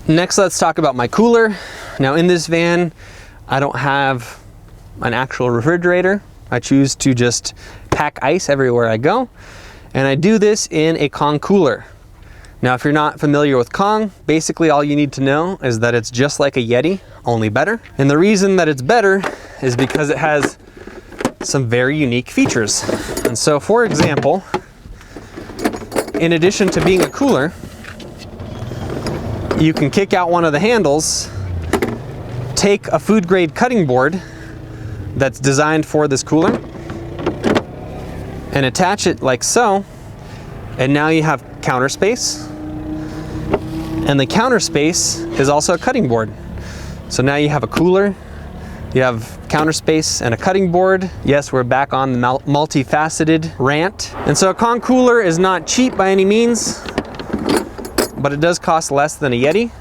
Next, let's talk about my cooler. Now in this van, I don't have an actual refrigerator. I choose to just pack ice everywhere I go. And I do this in a Kong cooler. Now, if you're not familiar with Kong, basically all you need to know is that it's just like a Yeti, only better. And the reason that it's better is because it has some very unique features. And so, for example, in addition to being a cooler, you can kick out one of the handles, take a food grade cutting board that's designed for this cooler, and attach it like so, and now you have counter space, and the counter space is also a cutting board. So now you have a cooler, you have counter space and a cutting board. Yes, we're back on the multifaceted rant. And so a Kong cooler is not cheap by any means, but it does cost less than a Yeti.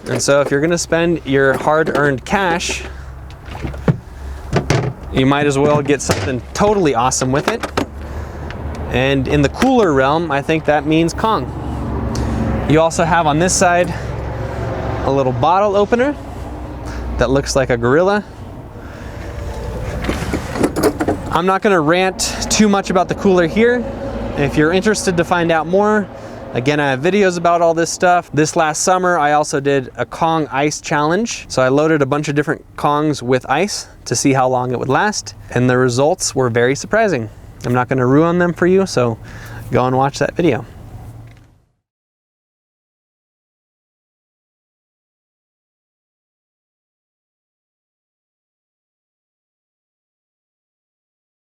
And so if you're gonna spend your hard-earned cash, you might as well get something totally awesome with it. And in the cooler realm, I think that means Kong. You also have on this side a little bottle opener that looks like a gorilla. I'm not gonna rant too much about the cooler here. If you're interested to find out more, again, I have videos about all this stuff. This last summer, I also did a Kong ice challenge. So I loaded a bunch of different Kongs with ice to see how long it would last. And the results were very surprising. I'm not gonna ruin them for you, so go and watch that video.